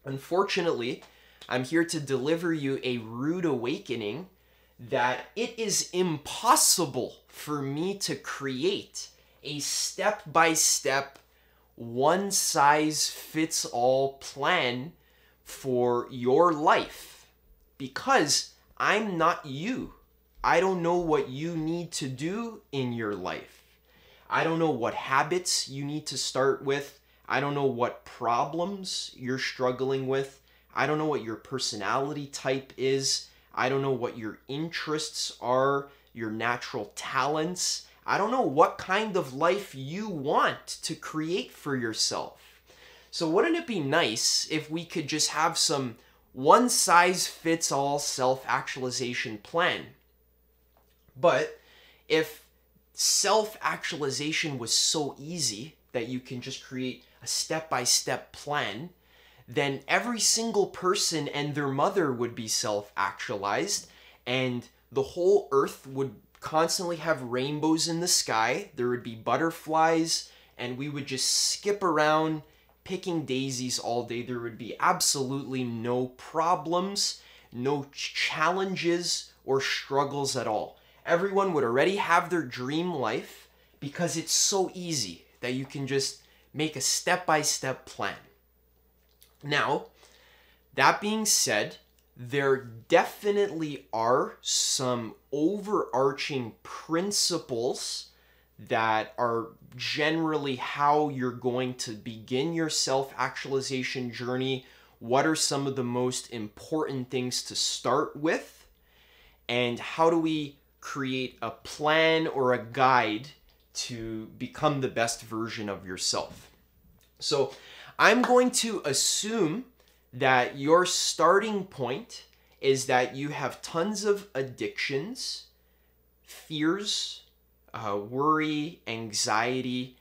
Unfortunately, I'm here to deliver you a rude awakening that it is impossible for me to create a step-by-step, one-size-fits-all plan for your life because I'm not you. I don't know what you need to do in your life. I don't know what habits you need to start with. I don't know what problems you're struggling with. I don't know what your personality type is. I don't know what your interests are, your natural talents. I don't know what kind of life you want to create for yourself. So wouldn't it be nice if we could just have some one-size-fits-all self-actualization plan? But if self-actualization was so easy that you can just create a step-by-step plan, then every single person and their mother would be self-actualized, and the whole earth would constantly have rainbows in the sky, there would be butterflies, and we would just skip around picking daisies all day. There would be absolutely no problems, no challenges or struggles at all. Everyone would already have their dream life because it's so easy that you can just make a step-by-step plan. Now, that being said, there definitely are some overarching principles that are generally how you're going to begin your self-actualization journey. What are some of the most important things to start with? And how do we create a plan or a guide to become the best version of yourself? So I'm going to assume that your starting point is that you have tons of addictions, fears, worry, anxiety.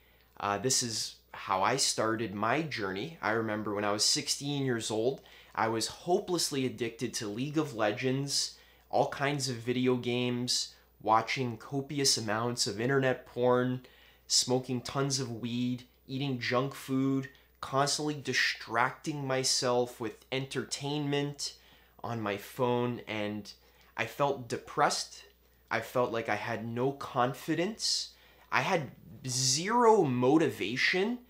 This is how I started my journey. I remember when I was 16 years old, I was hopelessly addicted to League of Legends, all kinds of video games, watching copious amounts of internet porn, smoking tons of weed, eating junk food, constantly distracting myself with entertainment on my phone, and I felt depressed. I felt like I had no confidence. I had zero motivation,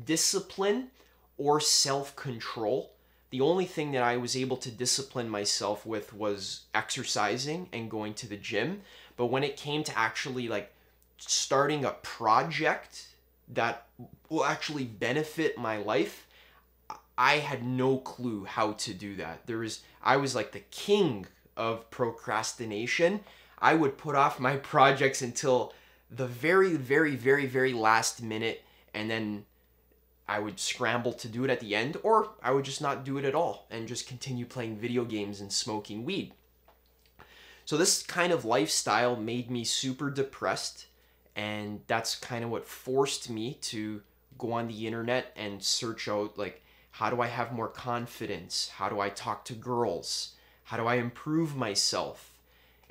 discipline, or self-control. The only thing that I was able to discipline myself with was exercising and going to the gym. But when it came to actually like starting a project that will actually benefit my life, I had no clue how to do that. I was like the king of procrastination. I would put off my projects until the very, very, very, very last minute, and then I would scramble to do it at the end, or I would just not do it at all and just continue playing video games and smoking weed. So this kind of lifestyle made me super depressed, and that's kind of what forced me to go on the internet and search out, like, how do I have more confidence? How do I talk to girls? How do I improve myself?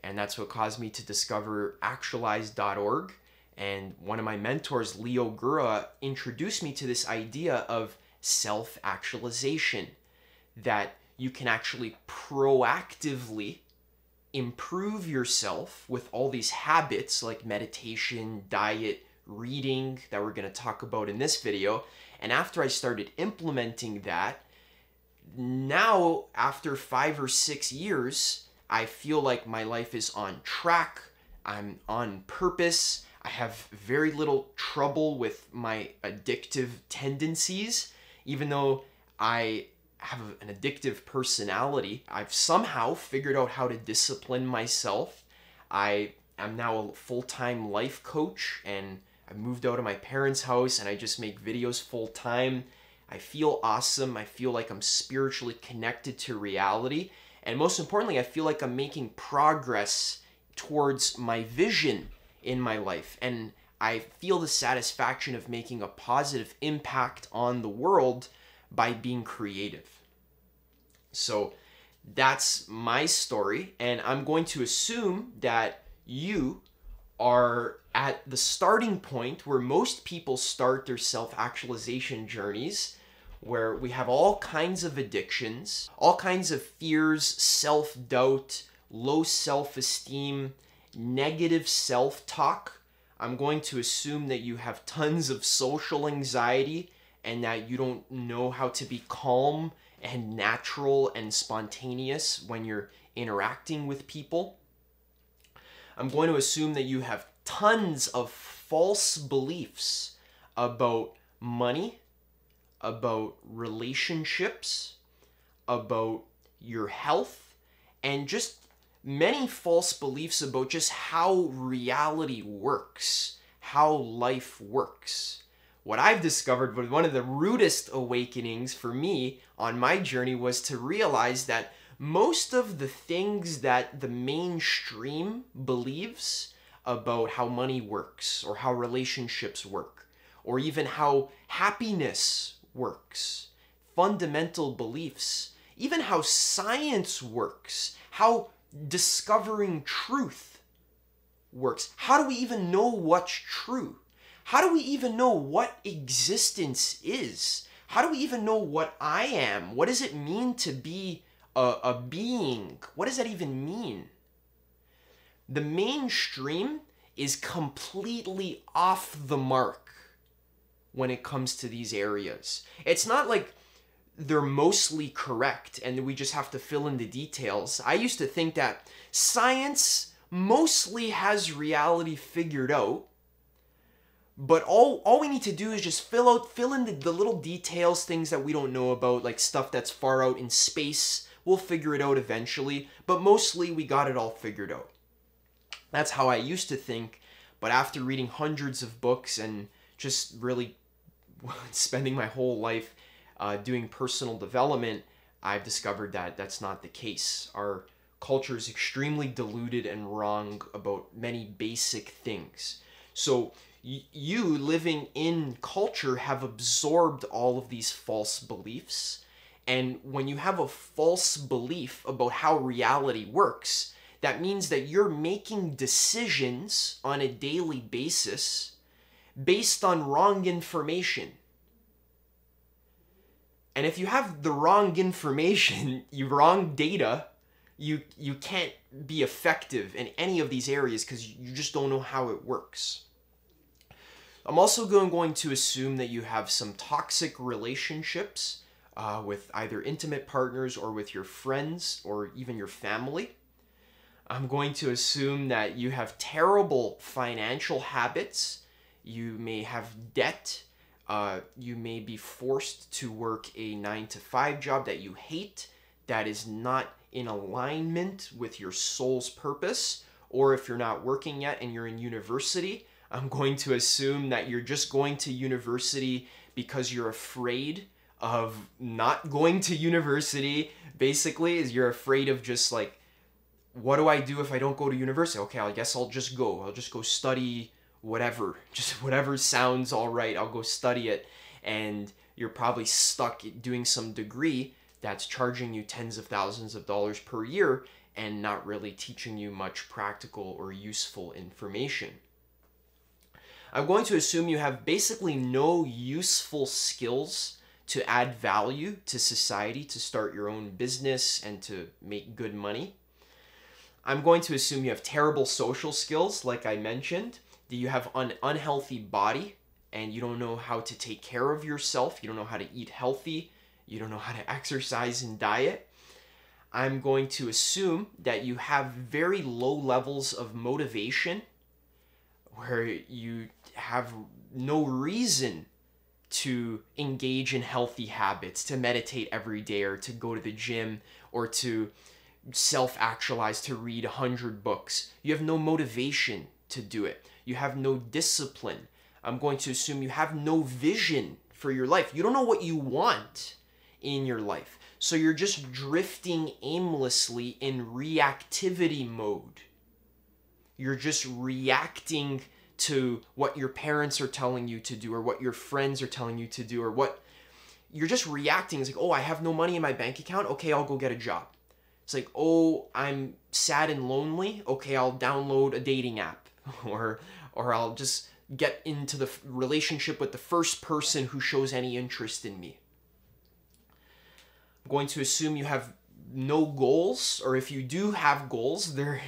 And that's what caused me to discover actualize.org. And one of my mentors, Leo Gura, introduced me to this idea of self-actualization, that you can actually proactively improve yourself with all these habits like meditation, diet, reading that we're going to talk about in this video. And after I started implementing that, now after 5 or 6 years, I feel like my life is on track. I'm on purpose. I have very little trouble with my addictive tendencies. Even though I have an addictive personality, I've somehow figured out how to discipline myself. I am now a full-time life coach, and I moved out of my parents' house and I just make videos full-time. I feel awesome. I feel like I'm spiritually connected to reality. And most importantly, I feel like I'm making progress towards my vision in my life. And I feel the satisfaction of making a positive impact on the world by being creative. So that's my story. And I'm going to assume that you are at the starting point where most people start their self-actualization journeys, where we have all kinds of addictions, all kinds of fears, self-doubt, low self-esteem, negative self-talk. I'm going to assume that you have tons of social anxiety and that you don't know how to be calm and natural and spontaneous when you're interacting with people. I'm going to assume that you have tons of false beliefs about money, about relationships, about your health, and just many false beliefs about just how reality works, how life works. What I've discovered was one of the rudest awakenings for me on my journey was to realize that most of the things that the mainstream believes about how money works, or how relationships work, or even how happiness works, fundamental beliefs, even how science works, how discovering truth works. How do we even know what's true? How do we even know what existence is? How do we even know what I am? What does it mean to be a being? What does that even mean? The mainstream is completely off the mark when it comes to these areas. It's not like they're mostly correct and we just have to fill in the details. I used to think that science mostly has reality figured out, but all we need to do is just fill in the little details, things that we don't know about, like stuff that's far out in space. We'll figure it out eventually, but mostly we got it all figured out. That's how I used to think, but after reading hundreds of books and just really spending my whole life doing personal development, I've discovered that that's not the case. Our culture is extremely deluded and wrong about many basic things. So you living in culture have absorbed all of these false beliefs. And when you have a false belief about how reality works, that means that you're making decisions on a daily basis based on wrong information. And if you have the wrong information, wrong data, you can't be effective in any of these areas because you just don't know how it works. I'm also going to assume that you have some toxic relationships with either intimate partners or with your friends or even your family. I'm going to assume that you have terrible financial habits. You may have debt. You may be forced to work a 9-to-5 job that you hate, that is not in alignment with your soul's purpose. Or if you're not working yet and you're in university, I'm going to assume that you're just going to university because you're afraid of not going to university. Basically, is you're afraid of just like, what do I do if I don't go to university? Okay, I guess I'll just go. I'll just go study whatever. Just whatever sounds all right, I'll go study it. And you're probably stuck doing some degree that's charging you tens of thousands of dollars per year and not really teaching you much practical or useful information. I'm going to assume you have basically no useful skills to add value to society, to start your own business and to make good money. I'm going to assume you have terrible social skills, like I mentioned, that you have an unhealthy body and you don't know how to take care of yourself, you don't know how to eat healthy, you don't know how to exercise and diet. I'm going to assume that you have very low levels of motivation, where you have no reason to engage in healthy habits, to meditate every day or to go to the gym or to self-actualize, to read 100 books. You have no motivation to do it. You have no discipline. I'm going to assume you have no vision for your life. You don't know what you want in your life. So you're just drifting aimlessly in reactivity mode. You're just reacting to what your parents are telling you to do or what your friends are telling you to do, or what you're just reacting. It's like, oh, I have no money in my bank account. Okay, I'll go get a job. It's like, oh, I'm sad and lonely. Okay, I'll download a dating app or I'll just get into the relationship with the first person who shows any interest in me. going to assume you have no goals, or if you do have goals, they're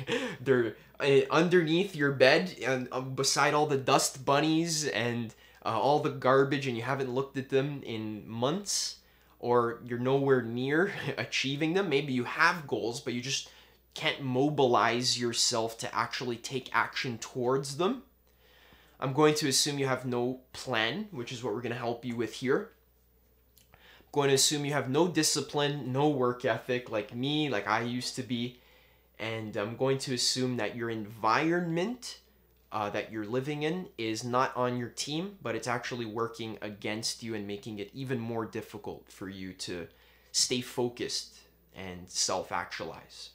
underneath your bed and beside all the dust bunnies and all the garbage, and you haven't looked at them in months, or you're nowhere near achieving them. Maybe you have goals, but you just can't mobilize yourself to actually take action towards them. I'm going to assume you have no plan, which is what we're going to help you with here. I'm going to assume you have no discipline, no work ethic like me, like I used to be. And I'm going to assume that your environment that you're living in is not on your team, but it's actually working against you and making it even more difficult for you to stay focused and self-actualize.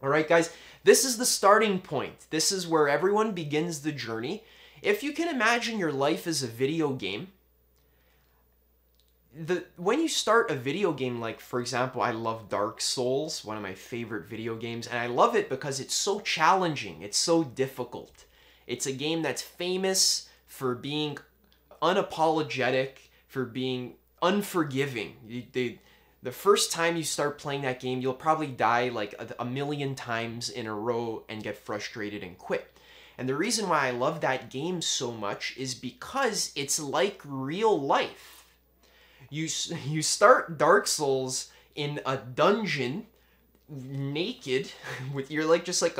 All right, guys, this is the starting point. This is where everyone begins the journey. If you can imagine your life as a video game, when you start a video game, like, for example, I love Dark Souls, one of my favorite video games, and I love it because it's so challenging, it's so difficult. It's a game that's famous for being unapologetic, for being unforgiving. The first time you start playing that game, you'll probably die like a million times in a row and get frustrated and quit. And the reason why I love that game so much is because it's like real life. You start Dark Souls in a dungeon, naked, you're like just like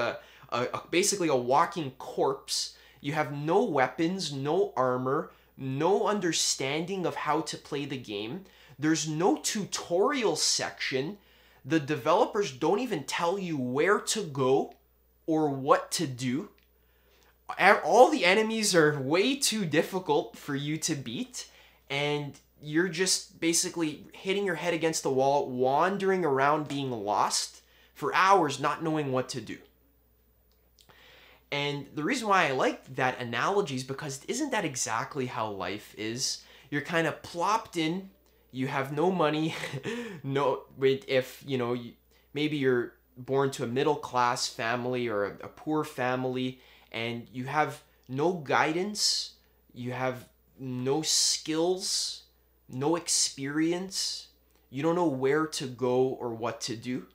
basically a walking corpse. You have no weapons, no armor, no understanding of how to play the game. There's no tutorial section. The developers don't even tell you where to go or what to do. All the enemies are way too difficult for you to beat, and you're just basically hitting your head against the wall, wandering around being lost for hours, not knowing what to do. And the reason why I like that analogy is because isn't that exactly how life is? You're kind of plopped in, you have no money, if, you know, maybe you're born to a middle-class family or a poor family, and you have no guidance, you have no skills, no experience, you don't know where to go or what to do,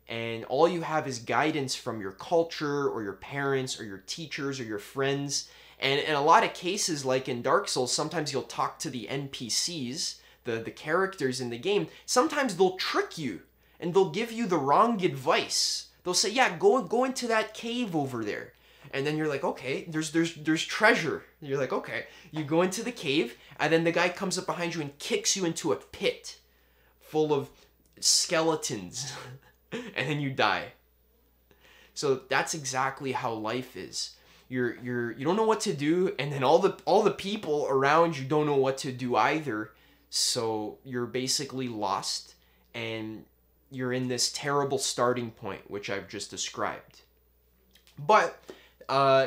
and all you have is guidance from your culture or your parents or your teachers or your friends. And in a lot of cases, like in Dark Souls, sometimes you'll talk to the NPCs, the characters in the game. Sometimes they'll trick you and they'll give you the wrong advice. They'll say, yeah, go into that cave over there. And then you're like, okay, there's treasure. And you're like, okay. You go into the cave, and then the guy comes up behind you and kicks you into a pit full of skeletons. And then you die. So that's exactly how life is. You don't know what to do, and then all the people around you don't know what to do either. So you're basically lost, and you're in this terrible starting point, which I've just described. But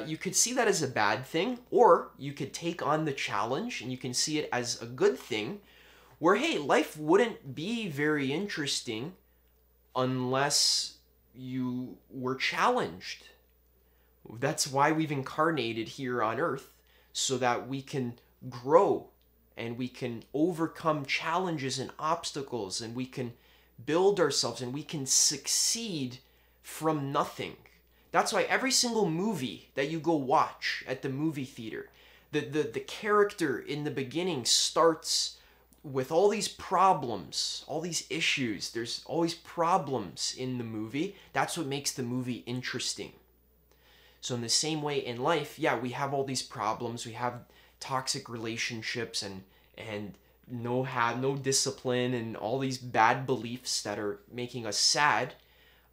you could see that as a bad thing, or you could take on the challenge and you can see it as a good thing, where, hey, life wouldn't be very interesting unless you were challenged. That's why we've incarnated here on Earth, so that we can grow and we can overcome challenges and obstacles, and we can build ourselves and we can succeed from nothing. That's why every single movie that you go watch at the movie theater, the character in the beginning starts with all these problems, all these issues. There's always problems in the movie. That's what makes the movie interesting. So in the same way in life, yeah, we have all these problems. We have toxic relationships and no discipline and all these bad beliefs that are making us sad.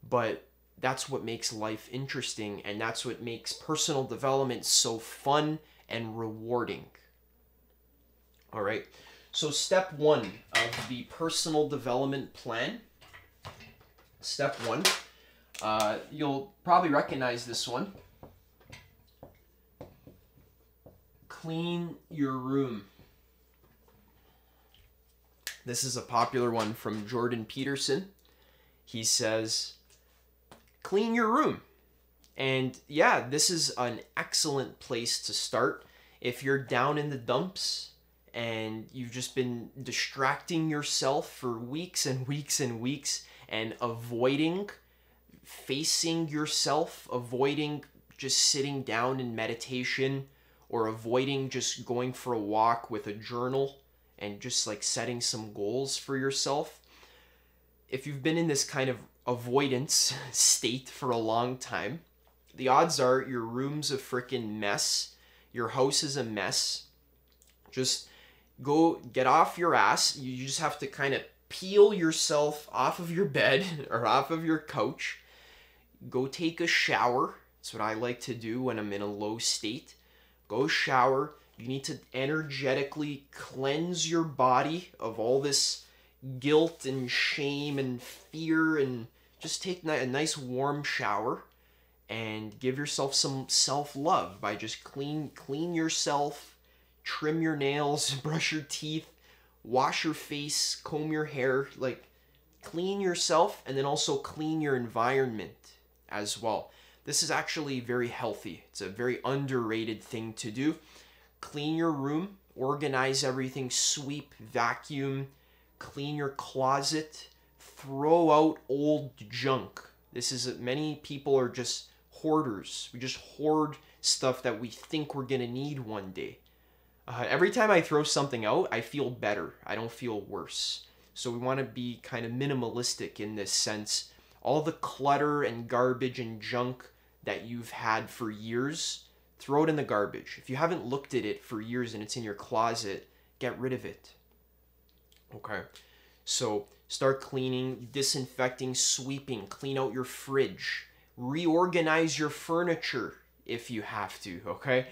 But that's what makes life interesting, and that's what makes personal development so fun and rewarding. All right. So step 1 of the personal development plan. Step 1. You'll probably recognize this one. Clean your room. This is a popular one from Jordan Peterson. He says, clean your room. And yeah, this is an excellent place to start. If you're down in the dumps and you've just been distracting yourself for weeks and weeks and weeks and avoiding facing yourself, avoiding just sitting down in meditation, or avoiding just going for a walk with a journal and just like setting some goals for yourself. If you've been in this kind of avoidance state for a long time, the odds are your room's a freaking mess, your house is a mess. Just go get off your ass. You just have to kind of peel yourself off of your bed or off of your couch. Go take a shower. That's what I like to do when I'm in a low state. Go shower. You need to energetically cleanse your body of all this guilt and shame and fear, and just take a nice warm shower and give yourself some self-love by just clean yourself, trim your nails, brush your teeth, wash your face, comb your hair, like clean yourself, and then also clean your environment as well. This is actually very healthy. It's a very underrated thing to do. Clean your room, organize everything, sweep, vacuum, clean your closet, throw out old junk. This is, many people are just hoarders. We just hoard stuff that we think we're gonna need one day. Every time I throw something out, I feel better. I don't feel worse. So we want to be kind of minimalistic in this sense. All the clutter and garbage and junk that you've had for years, throw it in the garbage. If you haven't looked at it for years and it's in your closet, get rid of it. Okay, so start cleaning, disinfecting, sweeping, clean out your fridge, reorganize your furniture if you have to, okay?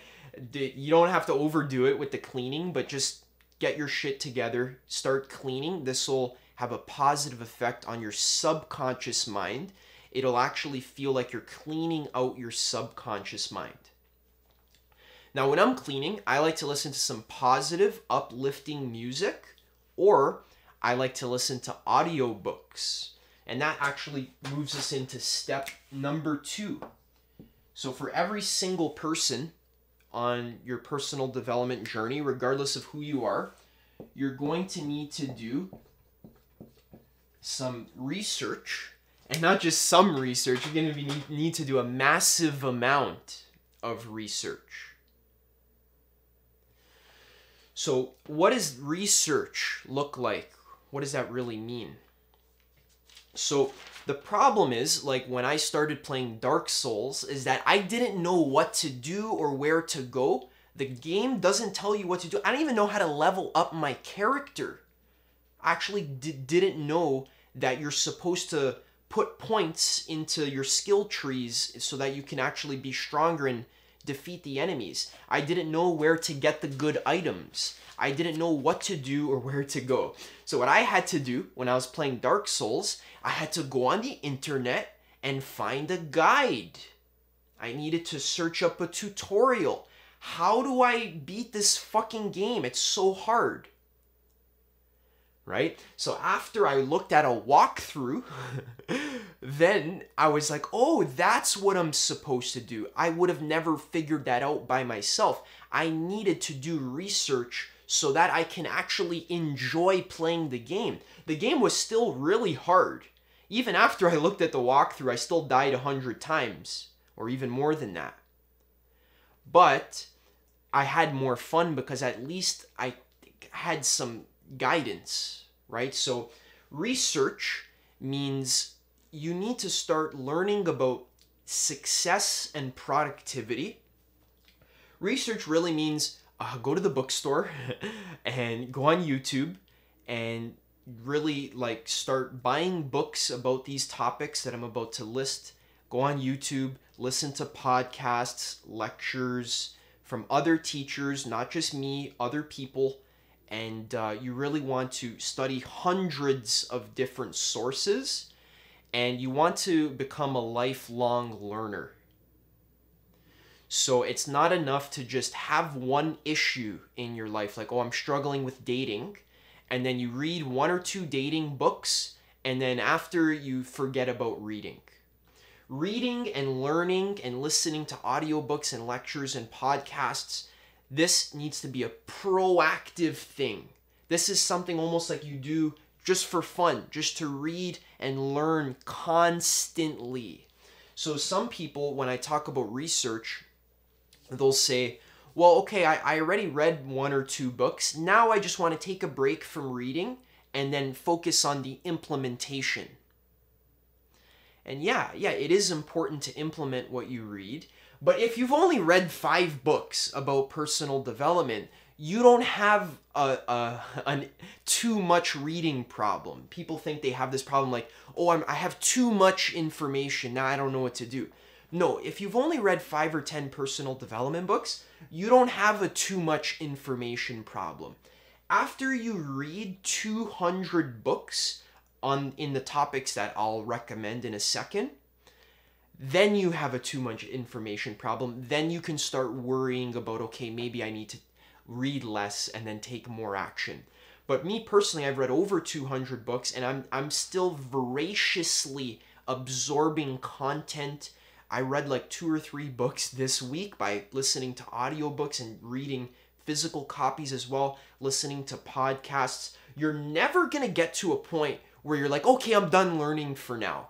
You don't have to overdo it with the cleaning, but just get your shit together, start cleaning. This will have a positive effect on your subconscious mind. It'll actually feel like you're cleaning out your subconscious mind. Now, when I'm cleaning, I like to listen to some positive, uplifting music, or I like to listen to audiobooks. And that actually moves us into step number 2. So for every single person on your personal development journey, regardless of who you are, you're going to need to do some research, and not just some research. You're going to need to do a massive amount of research. So what does research look like? What does that really mean? So the problem is, like when I started playing Dark Souls, is that I didn't know what to do or where to go. The game doesn't tell you what to do. I don't even know how to level up my character. I actually didn't know that you're supposed to put points into your skill trees so that you can actually be stronger and defeat the enemies. I didn't know where to get the good items. I didn't know what to do or where to go. So what I had to do when I was playing Dark Souls, I had to go on the internet and find a guide. I needed to search up a tutorial. How do I beat this fucking game? It's so hard. Right? So after I looked at a walkthrough, then I was like, oh, that's what I'm supposed to do. I would have never figured that out by myself. I needed to do research so that I can actually enjoy playing the game. The game was still really hard. Even after I looked at the walkthrough, I still died 100 times, or even more than that. But I had more fun because at least I had some guidance, right? So research means you need to start learning about success and productivity. Research really means go to the bookstore and go on YouTube and really like start buying books about these topics that I'm about to list. Go on YouTube, listen to podcasts, lectures from other teachers, not just me, other people. And you really want to study hundreds of different sources, and you want to become a lifelong learner. So it's not enough to just have one issue in your life, like, oh, I'm struggling with dating, and then you read 1 or 2 dating books, and then after you forget about reading. Reading and learning and listening to audiobooks and lectures and podcasts, This needs to be a proactive thing. This is something almost like you do just for fun, just to read and learn constantly. So some people, when I talk about research, they'll say, well, okay, I already read 1 or 2 books. Now I just want to take a break from reading and then focus on the implementation. And yeah, it is important to implement what you read. But if you've only read 5 books about personal development, you don't have a too much reading problem. People think they have this problem like, oh, I have too much information, now I don't know what to do. No, if you've only read 5 or 10 personal development books, you don't have a too much information problem. After you read 200 books in the topics that I'll recommend in a second, then you have a too much information problem. Then you can start worrying about, okay, maybe I need to read less and then take more action. But me personally, I've read over 200 books and I'm still voraciously absorbing content. I read like 2 or 3 books this week by listening to audiobooks and reading physical copies as well, listening to podcasts. You're never gonna get to a point where you're like, okay, I'm done learning for now.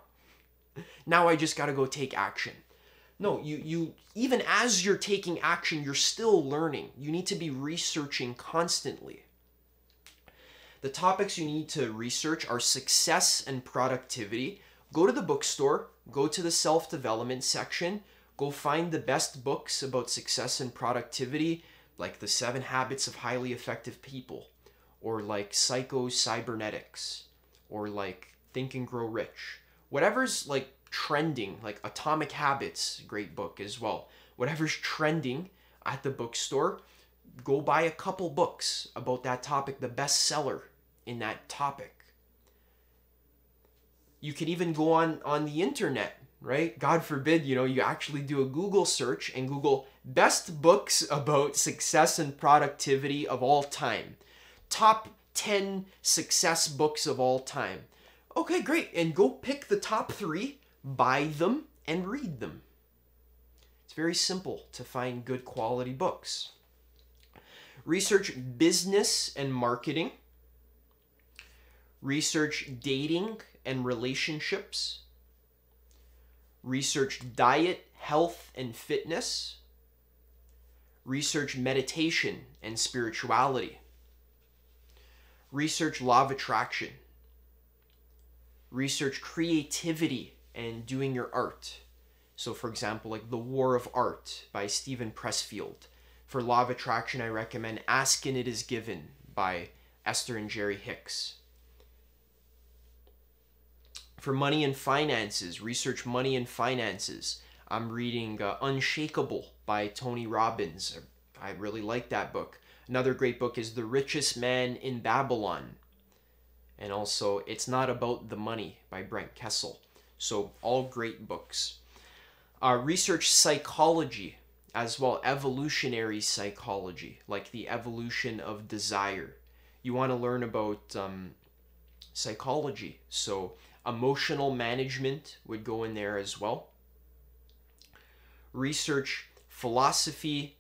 Now I just gotta go take action. No, you even as you're taking action, you're still learning. You need to be researching constantly. The topics you need to research are success and productivity. Go to the bookstore, go to the self-development section, go find the best books about success and productivity, like the 7 Habits of Highly Effective People, or like Psycho-Cybernetics, or like Think and Grow Rich. Whatever's like trending, like Atomic Habits, great book as well. Whatever's trending at the bookstore, go buy a couple books about that topic, the best seller in that topic. You could even go on the internet, right? God forbid, you actually do a Google search and Google best books about success and productivity of all time. Top 10 success books of all time. Okay, great. And go pick the top 3, buy them, and read them. It's very simple to find good quality books. Research business and marketing. Research dating and relationships. Research diet, health, and fitness. Research meditation and spirituality. Research law of attraction. Research creativity and doing your art. So for example, like The War of Art by Stephen Pressfield. For law of attraction, I recommend Ask and It Is Given by Esther and Jerry Hicks. For money and finances, research money and finances. I'm reading Unshakable by Tony Robbins. I really like that book. Another great book is The Richest Man in Babylon. And also, It's Not About the Money by Brent Kessel. So, all great books. Research psychology as well, evolutionary psychology, like the evolution of desire. You want to learn about psychology. So, emotional management would go in there as well. Research philosophy,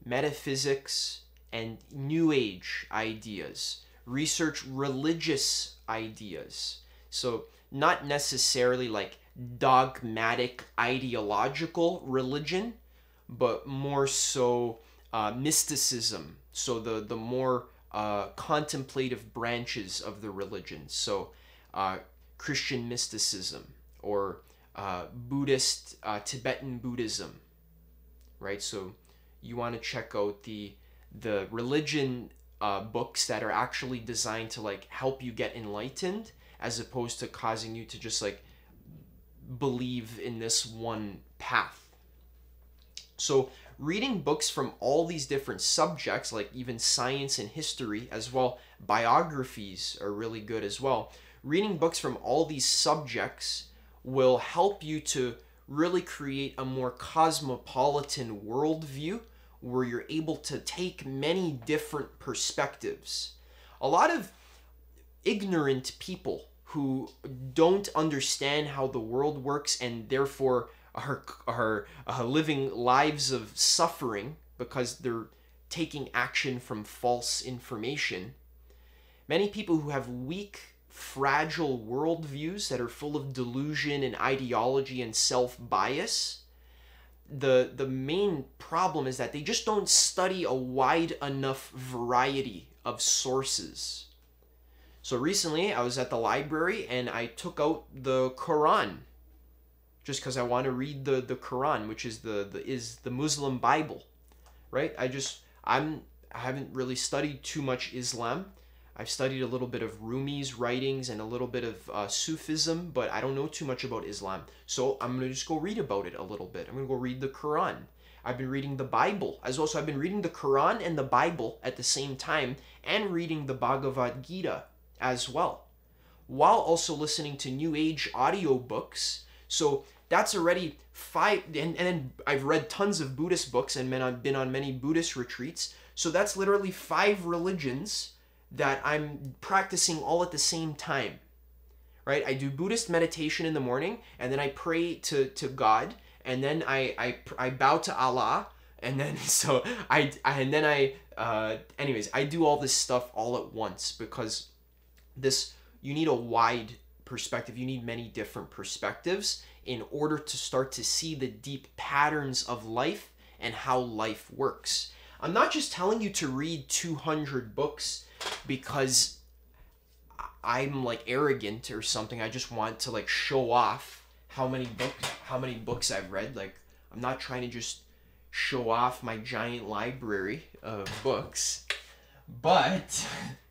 metaphysics, and New Age ideas. Research religious ideas. So not necessarily like dogmatic ideological religion, but more so mysticism. So the more contemplative branches of the religion. So Christian mysticism or Buddhist, Tibetan Buddhism, right? So you want to check out the religion books that are actually designed to like help you get enlightened, as opposed to causing you to just like believe in this one path. So reading books from all these different subjects, like even science and history as well, biographies are really good as well. Reading books from all these subjects will help you to really create a more cosmopolitan worldview where you're able to take many different perspectives. A lot of ignorant people who don't understand how the world works and therefore are living lives of suffering because they're taking action from false information. Many people who have weak, fragile worldviews that are full of delusion and ideology and self-bias, the main problem is that they just don't study a wide enough variety of sources. So recently I was at the library and I took out the Quran just because I want to read the Quran, which is the Muslim Bible, right? I haven't really studied too much Islam. I've studied a little bit of Rumi's writings and a little bit of Sufism, but I don't know too much about Islam. So I'm going to just go read about it a little bit. I'm going to go read the Quran. I've been reading the Bible as well. So I've been reading the Quran and the Bible at the same time and reading the Bhagavad Gita as well, while also listening to New Age audiobooks. So that's already 5, and then I've read tons of Buddhist books and I've been on many Buddhist retreats. So that's literally 5 religions that I'm practicing all at the same time, right? I do Buddhist meditation in the morning, and then I pray to God, and then I bow to Allah, and then anyways, I do all this stuff all at once because you need a wide perspective. You need many different perspectives in order to start to see the deep patterns of life and how life works. I'm not just telling you to read 200 books because I'm like arrogant or something. I just want to like show off how many books I've read. Like, I'm not trying to just show off my giant library of books. But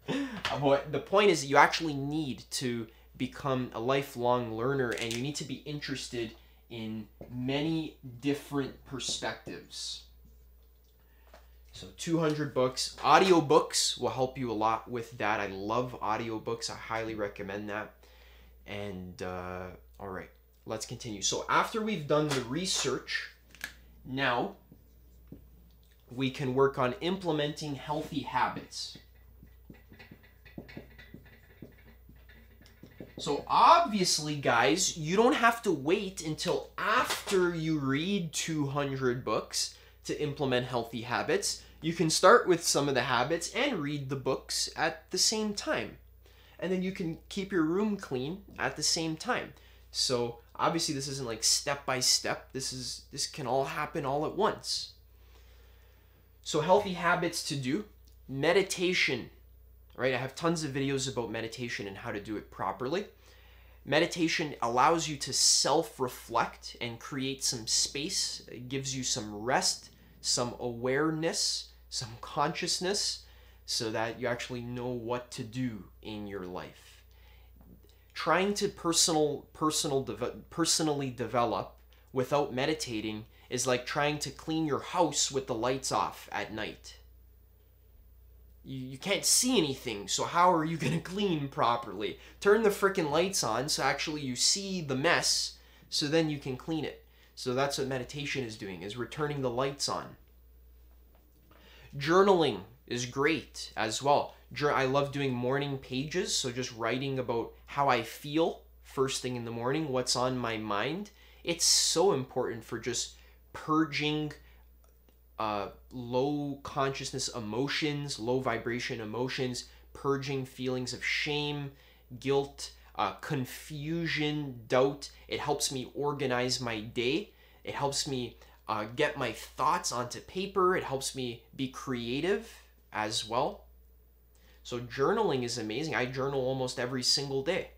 the point is that you actually need to become a lifelong learner, and you need to be interested in many different perspectives. So 200 books. Audiobooks will help you a lot with that. I love audiobooks. I highly recommend that. And all right, let's continue. So after we've done the research, now we can work on implementing healthy habits. So obviously, guys, you don't have to wait until after you read 200 books to implement healthy habits. You can start with some of the habits and read the books at the same time. And then you can keep your room clean at the same time. So obviously this isn't like step by step. This can all happen all at once. So healthy habits to do. Meditation, right? I have tons of videos about meditation and how to do it properly. Meditation allows you to self-reflect and create some space. It gives you some rest, some awareness, some consciousness, so that you actually know what to do in your life. Trying to personally develop without meditating is like trying to clean your house with the lights off at night. You can't see anything, so how are you going to clean properly? Turn the freaking lights on so actually you see the mess, so then you can clean it. So that's what meditation is doing, is returning the lights on. Journaling is great as well. I love doing morning pages, so just writing about how I feel first thing in the morning, what's on my mind. It's so important for just purging low consciousness emotions, low vibration emotions, purging feelings of shame, guilt, confusion, doubt. It helps me organize my day. It helps me get my thoughts onto paper. It helps me be creative as well. So journaling is amazing. I journal almost every single day.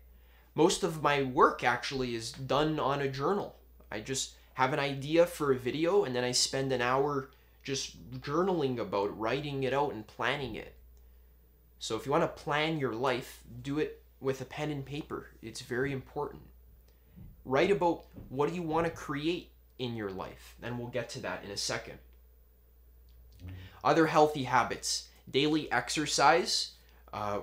Most of my work actually is done on a journal. I just have an idea for a video and then I spend an hour just journaling about it, writing it out and planning it. So if you want to plan your life, do it with a pen and paper. It's very important. Write about what do you want to create in your life, and we'll get to that in a second. Other healthy habits: daily exercise,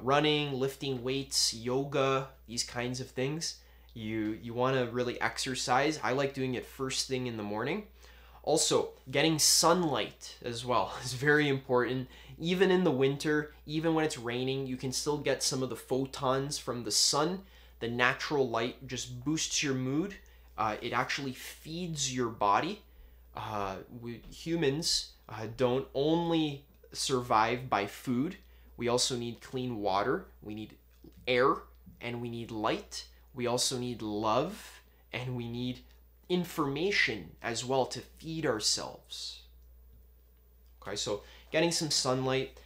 running, lifting weights, yoga, these kinds of things. You want to really exercise. I like doing it first thing in the morning. Also, getting sunlight as well is very important. Even in the winter, even when it's raining, you can still get some of the photons from the sun. The natural light just boosts your mood. It actually feeds your body. Humans don't only survive by food. We also need clean water. We need air, and we need light. We also need love, and we need information as well to feed ourselves. Okay, so getting some sunlight,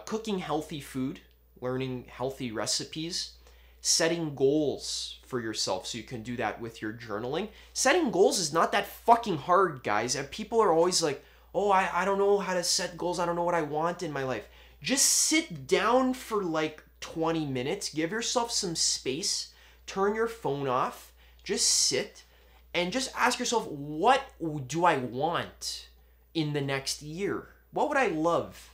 cooking healthy food, learning healthy recipes, setting goals for yourself so you can do that with your journaling. Setting goals is not that fucking hard, guys. And people are always like, oh, I don't know how to set goals. I don't know what I want in my life. Just sit down for like 20 minutes. Give yourself some space. Turn your phone off. Just sit and just ask yourself, what do I want in the next year? What would I love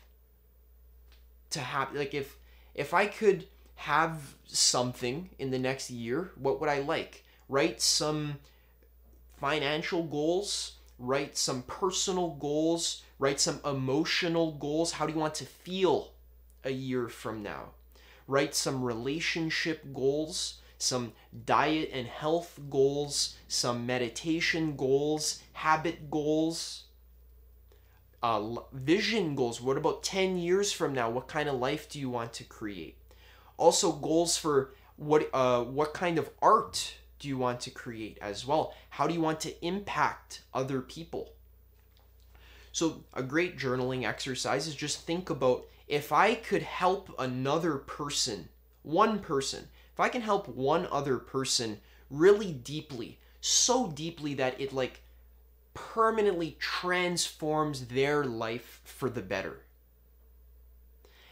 to have? Like if I could have something in the next year, what would I like? Write some financial goals, write some personal goals, write some emotional goals. How do you want to feel a year from now? Write some relationship goals, some diet and health goals, some meditation goals, habit goals, vision goals. What about 10 years from now? What kind of life do you want to create? Also goals for what kind of art do you want to create as well? How do you want to impact other people? So a great journaling exercise is just think about, if I could help another person, one person, if I can help one other person really deeply, so deeply that it like permanently transforms their life for the better,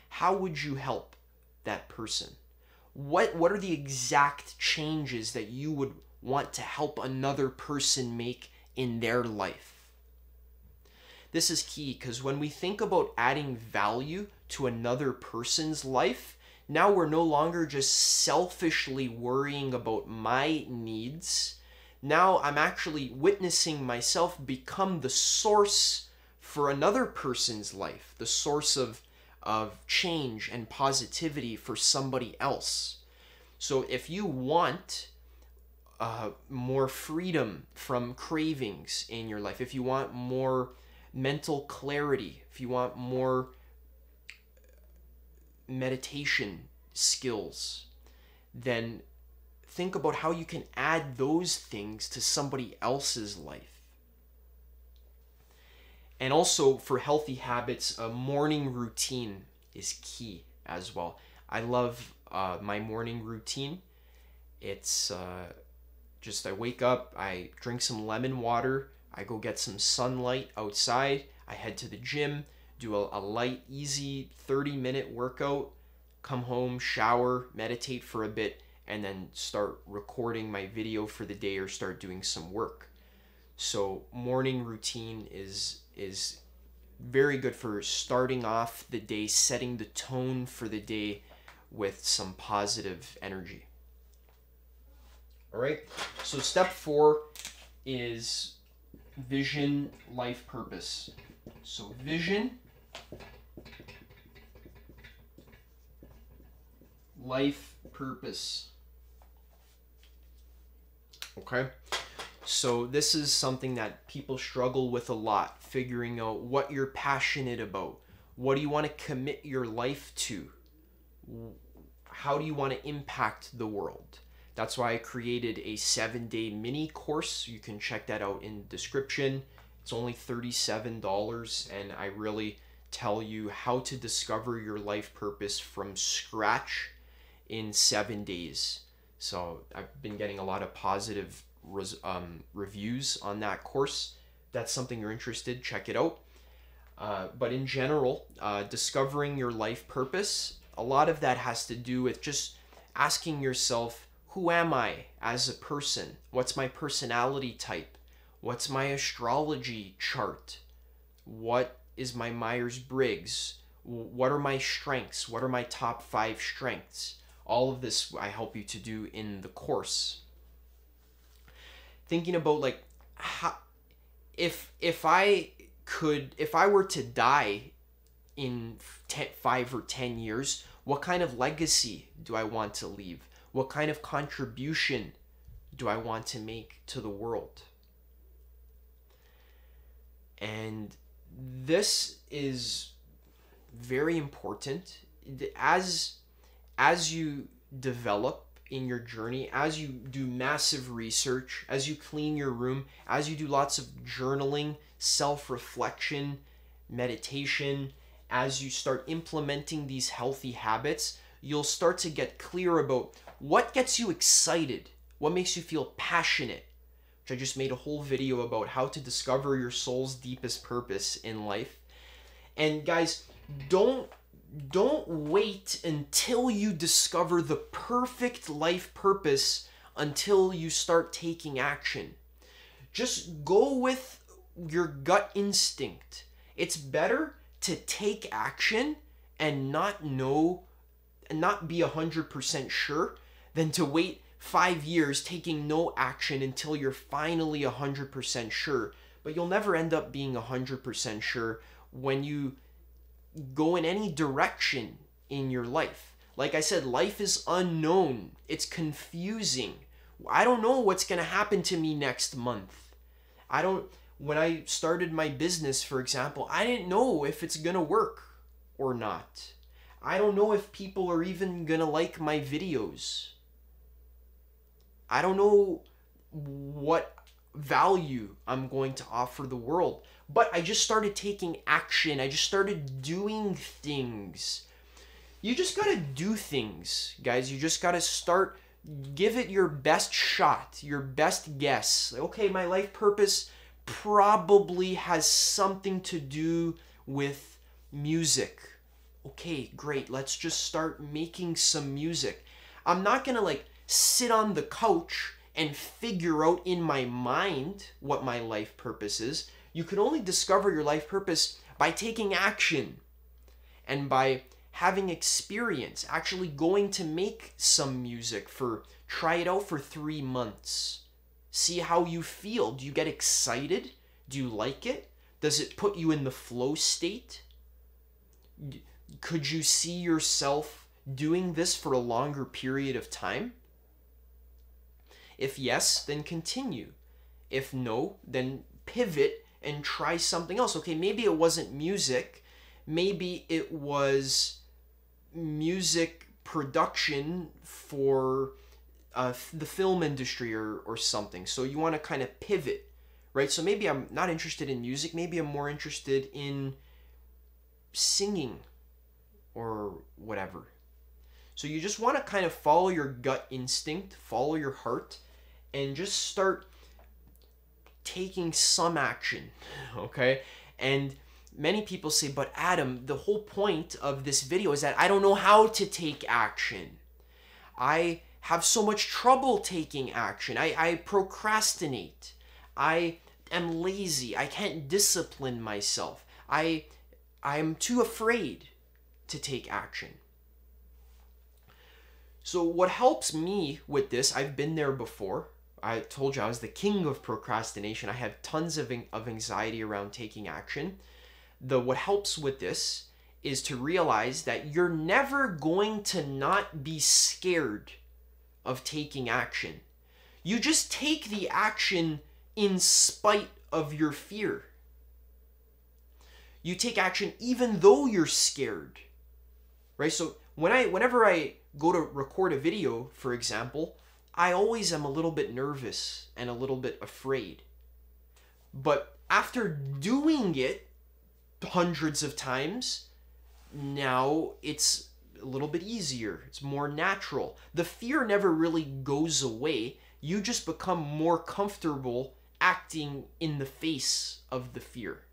how would you help that person? What are the exact changes that you would want to help another person make in their life? This is key, because when we think about adding value to another person's life, now we're no longer just selfishly worrying about my needs. Now I'm actually witnessing myself become the source for another person's life, the source of change and positivity for somebody else. So if you want more freedom from cravings in your life, if you want more mental clarity, if you want more meditation skills, then think about how you can add those things to somebody else's life. And also for healthy habits, a morning routine is key as well. I love my morning routine. It's just I wake up, I drink some lemon water, I go get some sunlight outside, I head to the gym, do a light, easy 30-minute workout, come home, shower, meditate for a bit, and then start recording my video for the day or start doing some work. So morning routine is very good for starting off the day, setting the tone for the day with some positive energy. All right, so step 4 is vision, life purpose. So vision, life purpose. Okay, so this is something that people struggle with a lot, figuring out what you're passionate about. What do you want to commit your life to? How do you want to impact the world? That's why I created a 7-day mini course. You can check that out in the description. It's only $37, and I really tell you how to discover your life purpose from scratch in 7 days. So I've been getting a lot of positive reviews on that course. If that's something you're interested, check it out. But in general, discovering your life purpose, a lot of that has to do with just asking yourself, who am I as a person? What's my personality type? What's my astrology chart? What is my Myers-Briggs? What are my strengths? What are my top 5 strengths? All of this I help you to do in the course. Thinking about like how, if I were to die in 5 or 10 years, what kind of legacy do I want to leave? What kind of contribution do I want to make to the world? And this is very important. As you develop in your journey, as you do massive research, as you clean your room, as you do lots of journaling, self-reflection, meditation, as you start implementing these healthy habits, you'll start to get clear about what gets you excited, what makes you feel passionate, which I just made a whole video about how to discover your soul's deepest purpose in life. And guys, don't wait until you discover the perfect life purpose until you start taking action. Just go with your gut instinct. It's better to take action and not know and not be 100% sure than to wait 5 years taking no action until you're finally 100% sure. But you'll never end up being 100% sure when you go in any direction in your life. Like I said, life is unknown. It's confusing. I don't know what's going to happen to me next month. When I started my business, for example, I didn't know if it's going to work or not. I don't know if people are even going to like my videos. I don't know what value I'm going to offer the world. But I just started taking action. I just started doing things. You just gotta do things, guys. You just gotta start, give it your best shot, your best guess. Okay, my life purpose probably has something to do with music. Okay, great. Let's just start making some music. I'm not gonna like sit on the couch and figure out in my mind what my life purpose is. You can only discover your life purpose by taking action and by having experience, actually going to make some music try it out for 3 months. See how you feel. Do you get excited? Do you like it? Does it put you in the flow state? Could you see yourself doing this for a longer period of time? If yes, then continue. If no, then pivot and try something else. Okay, maybe it wasn't music. Maybe it was music production for the film industry or something. So you want to kind of pivot, right? So maybe I'm not interested in music. Maybe I'm more interested in singing or whatever. So you just want to kind of follow your gut instinct, follow your heart, and just start taking some action, okay? And many people say, but Adam, the whole point of this video is that I don't know how to take action. I have so much trouble taking action. I procrastinate. I am lazy. I can't discipline myself. I'm too afraid to take action. So what helps me with this, I've been there before. I told you I was the king of procrastination. I have tons of anxiety around taking action. What helps with this is to realize that you're never going to not be scared of taking action. You just take the action in spite of your fear. You take action even though you're scared, right? So whenever I go to record a video, for example, I always am a little bit nervous and a little bit afraid. But after doing it hundreds of times, now it's a little bit easier. It's more natural. The fear never really goes away. You just become more comfortable acting in the face of the fear.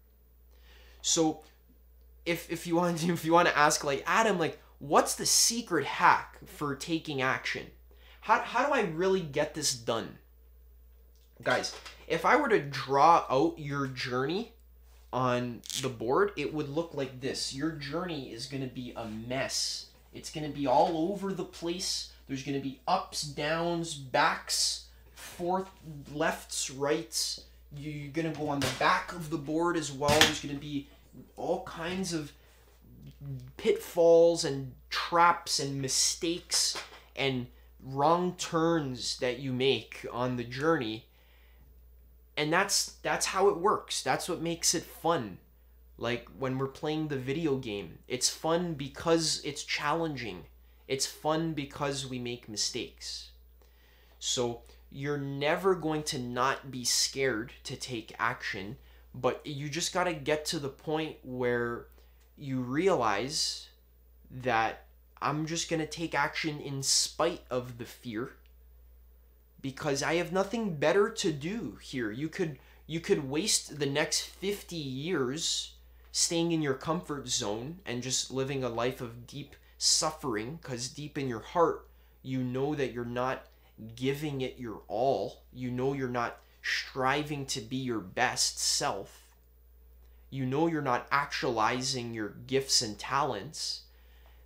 So if you want to ask, like, Adam, like, what's the secret hack for taking action? How do I really get this done? Guys, if I were to draw out your journey on the board, it would look like this. Your journey is going to be a mess. It's going to be all over the place. There's going to be ups, downs, backs, forth, lefts, rights. You're going to go on the back of the board as well. There's going to be all kinds of pitfalls and traps and mistakes and wrong turns that you make on the journey. And that's how it works. That's what makes it fun. Like when we're playing the video game, it's fun because it's challenging. It's fun because we make mistakes. So you're never going to not be scared to take action, but you just got to get to the point where you realize that I'm just going to take action in spite of the fear because I have nothing better to do here. You could waste the next 50 years staying in your comfort zone and just living a life of deep suffering, because deep in your heart you know that you're not giving it your all. You know you're not striving to be your best self. You know you're not actualizing your gifts and talents.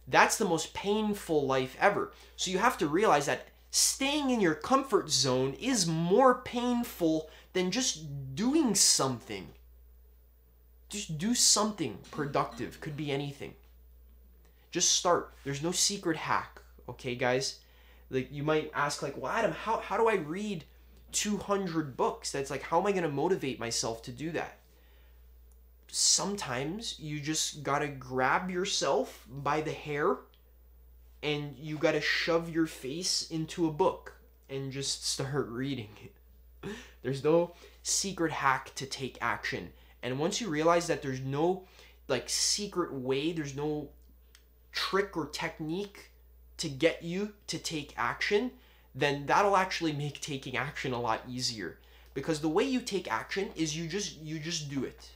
That's the most painful life ever. So you have to realize that staying in your comfort zone is more painful than just doing something. Just do something productive. Could be anything. Just start. There's no secret hack. Okay, guys? Like, you might ask, like, well, Adam, how do I read 200 books? That's like, how am I going to motivate myself to do that? Sometimes you just got to grab yourself by the hair and you got to shove your face into a book and just start reading it. There's no secret hack to take action. And once you realize that there's no like secret way, there's no trick or technique to get you to take action, then that'll actually make taking action a lot easier. Because the way you take action is you just do it.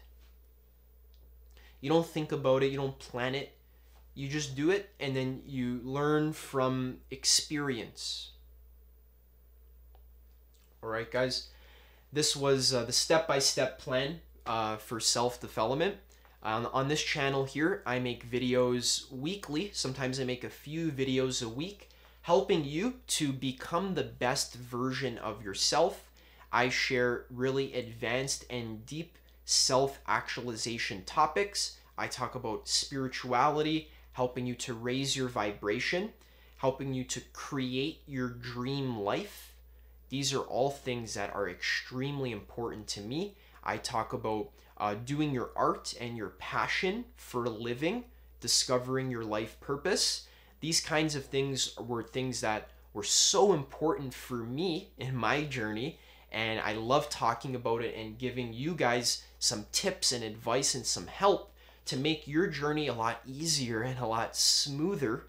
You don't think about it, you don't plan it. You just do it, and then you learn from experience. All right, guys. This was the step-by-step plan for self-development. On this channel here, I make videos weekly. Sometimes I make a few videos a week, helping you to become the best version of yourself. I share really advanced and deep self-actualization topics. I talk about spirituality, helping you to raise your vibration, helping you to create your dream life. These are all things that are extremely important to me. I talk about doing your art and your passion for a living, discovering your life purpose. These kinds of things were things that were so important for me in my journey, and I love talking about it and giving you guys some tips and advice and some help to make your journey a lot easier and a lot smoother.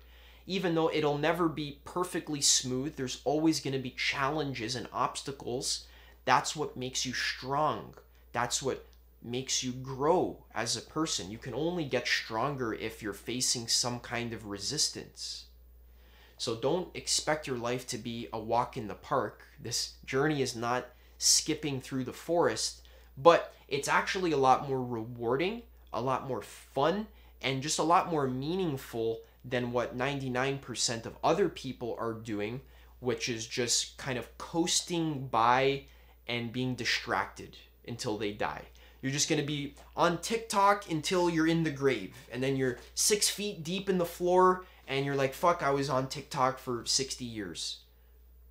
Even though it'll never be perfectly smooth, there's always going to be challenges and obstacles. That's what makes you strong. That's what makes you grow as a person. You can only get stronger if you're facing some kind of resistance. So don't expect your life to be a walk in the park. This journey is not skipping through the forest, but it's actually a lot more rewarding, a lot more fun, and just a lot more meaningful than what 99% of other people are doing, which is just kind of coasting by and being distracted until they die. You're just going to be on TikTok until you're in the grave, and then you're 6 feet deep in the floor and you're like, fuck, I was on TikTok for 60 years,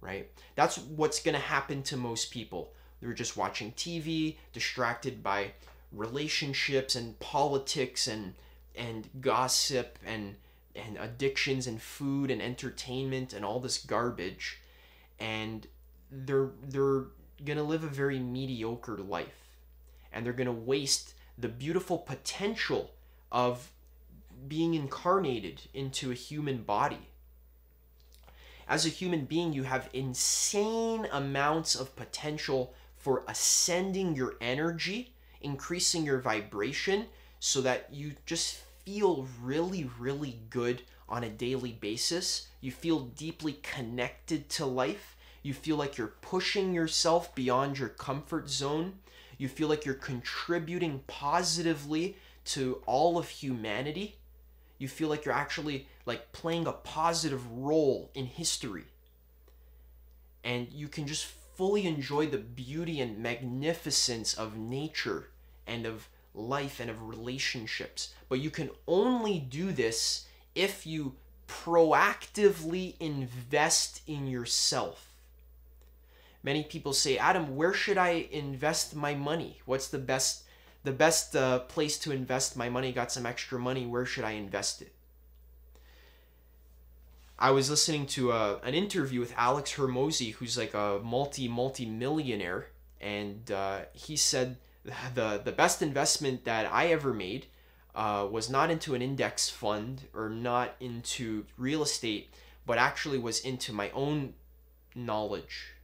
right? That's what's going to happen to most people. They're just watching TV, distracted by relationships and politics and gossip and addictions and food and entertainment and all this garbage, and they're gonna live a very mediocre life, and they're gonna waste the beautiful potential of being incarnated into a human body. As a human being, you have insane amounts of potential for ascending your energy, increasing your vibration, so that you just feel really, really good on a daily basis. You feel deeply connected to life. You feel like you're pushing yourself beyond your comfort zone. You feel like you're contributing positively to all of humanity. You feel like you're actually like playing a positive role in history. And you can just fully enjoy the beauty and magnificence of nature and of life and of relationships. But you can only do this if you proactively invest in yourself. Many people say, Adam, where should I invest my money? What's the the best place to invest my money, got some extra money, where should I invest it? I was listening to an interview with Alex Hermosi, who's like a multi-millionaire, and he said the best investment that I ever made was not into an index fund or not into real estate, but actually was into my own knowledge,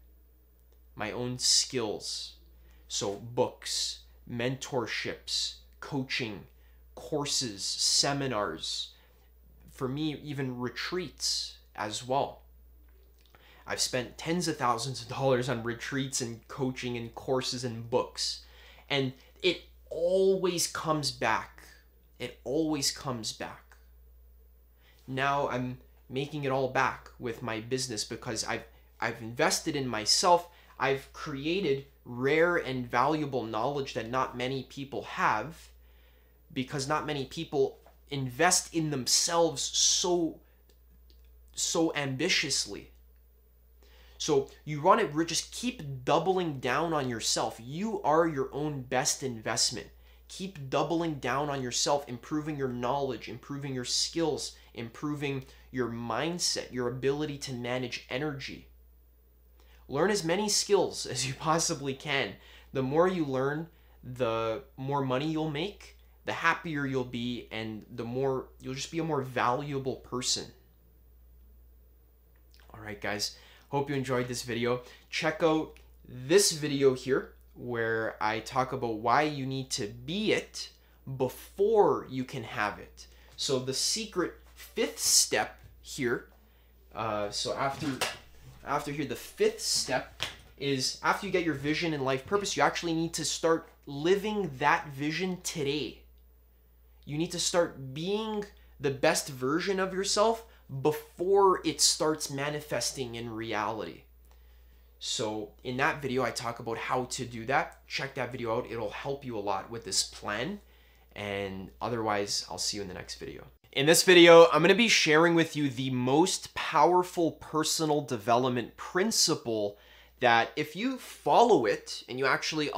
my own skills. So books, mentorships, coaching, courses, seminars, for me, even retreats as well. I've spent tens of thousands of dollars on retreats and coaching and courses and books. And it always comes back. It always comes back. Now I'm making it all back with my business because I've invested in myself. I've created rare and valuable knowledge that not many people have, because not many people invest in themselves so ambitiously. So you want to just keep doubling down on yourself. You are your own best investment. Keep doubling down on yourself, improving your knowledge, improving your skills, improving your mindset, your ability to manage energy. Learn as many skills as you possibly can. The more you learn, the more money you'll make, the happier you'll be, and the more you'll just be a more valuable person. All right, guys, hope you enjoyed this video. Check out this video here where I talk about why you need to be it before you can have it. So the secret 5th step here, so after here, the 5th step is after you get your vision and life purpose, you actually need to start living that vision today. You need to start being the best version of yourself before it starts manifesting in reality. So in that video, I talk about how to do that. Check that video out. It'll help you a lot with this plan. And otherwise, I'll see you in the next video. In this video, I'm going to be sharing with you the most powerful personal development principle that if you follow it and you actually